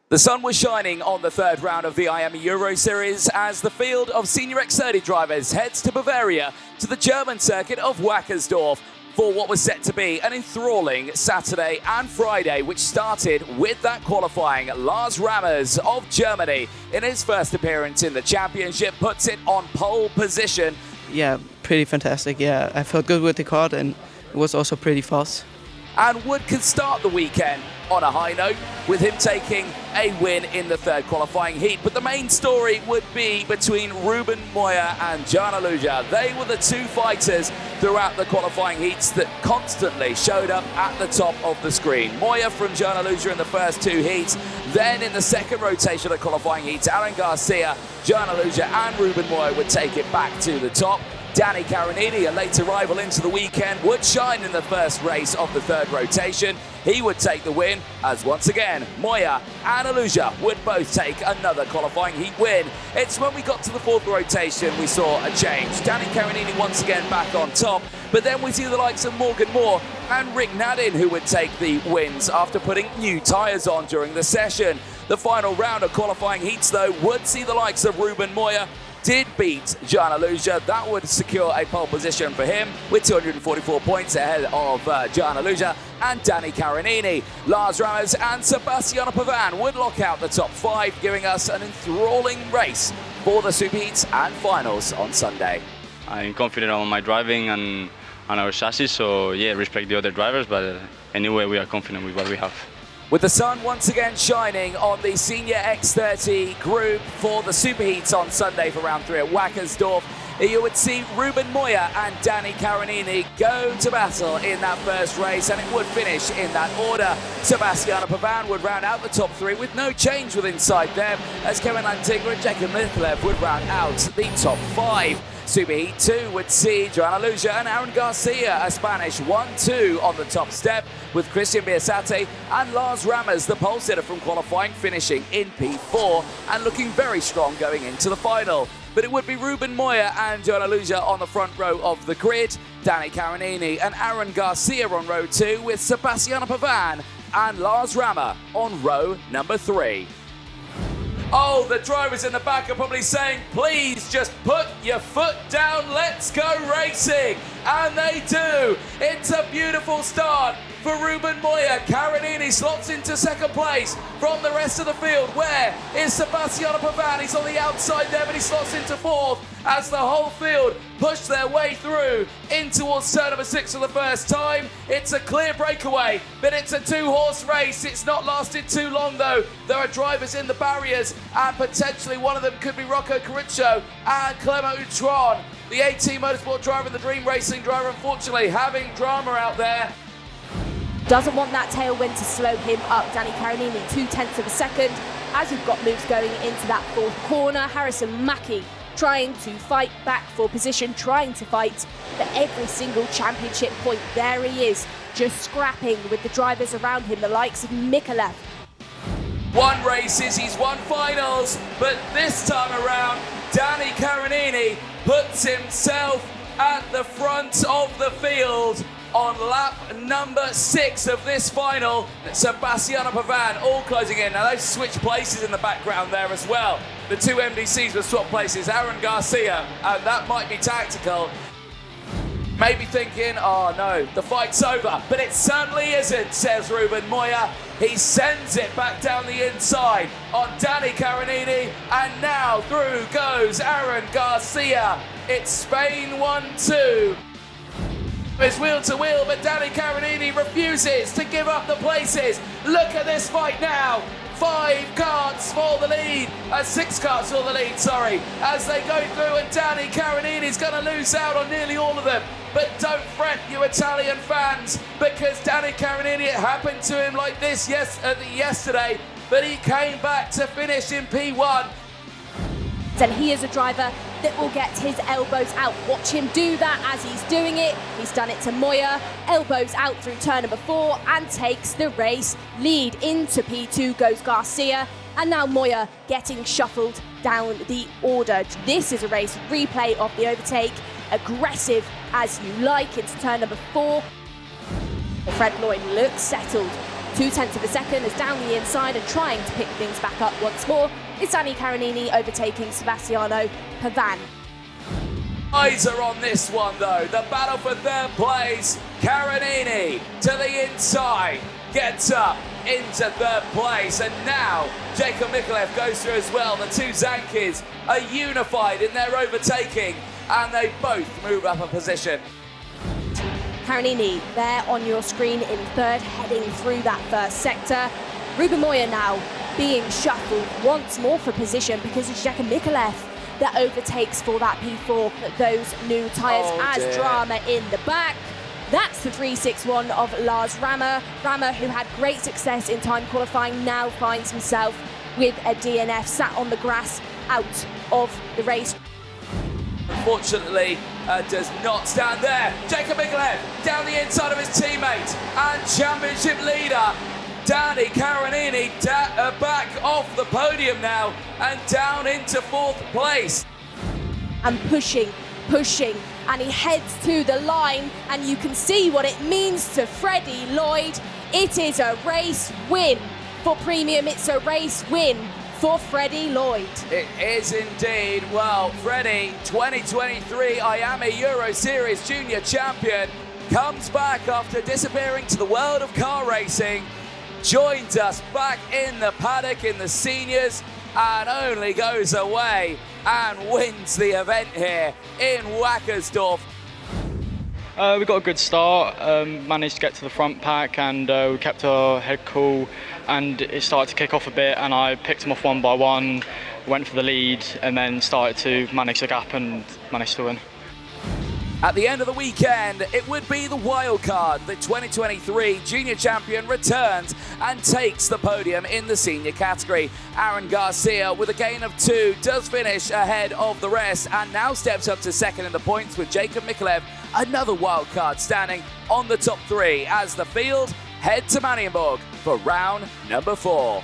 The sun was shining on the third round of the IAME Euro Series as the field of senior X30 drivers heads to Bavaria to the German circuit of Wackersdorf for what was set to be an enthralling Saturday and Friday, which started with that qualifying. Lars Ramaer of Germany, in his first appearance in the championship, puts it on pole position. Yeah, pretty fantastic. Yeah, I felt good with the car and it was also pretty fast. And Wood could start the weekend on a high note with him taking a win in the third qualifying heat. But the main story would be between Ruben Moya and Joan Aluja. They were the two fighters throughout the qualifying heats that constantly showed up at the top of the screen. Moya from Joan Aluja in the first two heats. Then in the second rotation of the qualifying heats, Aaron Garcia, Joan Aluja and Ruben Moya would take it back to the top. Danny Carenini, a late arrival into the weekend, would shine in the first race of the third rotation. He would take the win, as once again, Moya and Aluja would both take another qualifying heat win. It's when we got to the fourth rotation we saw a change. Danny Carenini once again back on top, but then we see the likes of Morgan Moore and Rick Nadin who would take the wins after putting new tyres on during the session. The final round of qualifying heats, though, would see the likes of Ruben Moya did beat Joan Aluja. That would secure a pole position for him with 244 points ahead of Joan Aluja and Danny Carenini. Lars Ramaer and Sebastiano Pavan would lock out the top five, giving us an enthralling race for the Superheats and finals on Sunday. I'm confident on my driving and our chassis, so yeah, respect the other drivers, but anyway, we are confident with what we have. With the sun once again shining on the Senior X30 group for the Superheats on Sunday for round 3 at Wackersdorf, you would see Ruben Moya and Danny Carenini go to battle in that first race, and it would finish in that order. Sebastiano Pavan would round out the top three with no change with inside them, as Kevin Lantinger and Jacob Mikolev would round out the top five. Superheat 2 would see Joan Aluja and Aaron Garcia, a Spanish 1-2 on the top step, with Christian Biasate and Lars Ramaer, the pole sitter from qualifying, finishing in P4 and looking very strong going into the final. But it would be Ruben Moya and Joan Aluja on the front row of the grid, Danny Carenini and Aaron Garcia on row 2, with Sebastiano Pavan and Lars Ramaer on row number 3. Oh, the drivers in the back are probably saying, please just put your foot down, let's go racing. And they do. It's a beautiful start for Ruben Moya. Carenini slots into second place from the rest of the field. Where is Sebastiano Pavan? He's on the outside there, but he slots into fourth as the whole field push their way through in towards turn number 6 for the first time. It's a clear breakaway, but it's a two-horse race. It's not lasted too long, though. There are drivers in the barriers, and potentially one of them could be Rocco Cariccio and Clement Utron. The MDC Motorsport driver and the Dream Racing driver, unfortunately, having drama out there. Doesn't want that tailwind to slow him up. Danny Carenini, 0.2 of a second. As we've got moves going into that fourth corner, Harrison Mackie trying to fight back for position, trying to fight for every single championship point. There he is, just scrapping with the drivers around him, the likes of Mikolev. Won races, he's won finals, but this time around, Danny Carenini puts himself at the front of the field on lap number 6 of this final. Sebastiano Pavan all closing in. Now they've switched places in the background there as well. The two MDCs will swap places, Aaron Garcia, and that might be tactical. Maybe thinking, oh no, the fight's over, but it certainly isn't, says Ruben Moya. He sends it back down the inside on Danny Carenini, and now through goes Aaron Garcia. It's Spain 1-2. It's wheel to wheel, but Danny Carenini refuses to give up the places. Look at this fight now. 5 carts for the lead, 6 carts for the lead, sorry, as they go through, and Danny Carenini's going to lose out on nearly all of them. But don't fret, you Italian fans, because Danny Carenini, it happened to him like this yesterday, but he came back to finish in P1. And he is a driver that will get his elbows out. Watch him do that as he's doing it. He's done it to Moya. Elbows out through turn number 4 and takes the race lead. Into P2 goes Garcia. And now Moya getting shuffled down the order. This is a race replay of the overtake. Aggressive as you like into turn number 4. Fred Lloyd looks settled 2/10 of a second as down the inside and trying to pick things back up once more is Danny Carenini overtaking Sebastiano Pavan. Eyes are on this one though. The battle for third place. Carenini to the inside, gets up into third place, and now Jacob Mikulev goes through as well. The two Zanchis are unified in their overtaking, and they both move up a position. Carenini there on your screen in third, heading through that first sector. Ruben Moya now being shuffled once more for position because it's Jacob Mikulev that overtakes for that P4, those new tyres Drama in the back. That's the 361 of Lars Ramaer. Ramaer, who had great success in time qualifying, now finds himself with a DNF, sat on the grass out of the race. Unfortunately, does not stand there. Jacob Mikulev down the inside of his teammate and championship leader Danny Carenini back off the podium now and down into fourth place. And pushing, and he heads to the line, and you can see what it means to Freddie Lloyd. It is a race win for Premium. It's a race win for Freddie Lloyd. It is indeed. Well, Freddie, 2023 IAME Euro Series Junior Champion, comes back after disappearing to the world of car racing, joins us back in the paddock in the seniors, and only goes away and wins the event here in Wackersdorf. We got a good start, managed to get to the front pack, and we kept our head cool, and it started to kick off a bit, and I picked them off one by one, went for the lead, and then started to manage the gap and managed to win. At the end of the weekend, it would be the wild card. The 2023 junior champion returns and takes the podium in the senior category. Aaron Garcia, with a gain of 2, does finish ahead of the rest and now steps up to second in the points, with Jacob Mikulev, another wild card, standing on the top 3 as the field head to Marienburg for round number 4.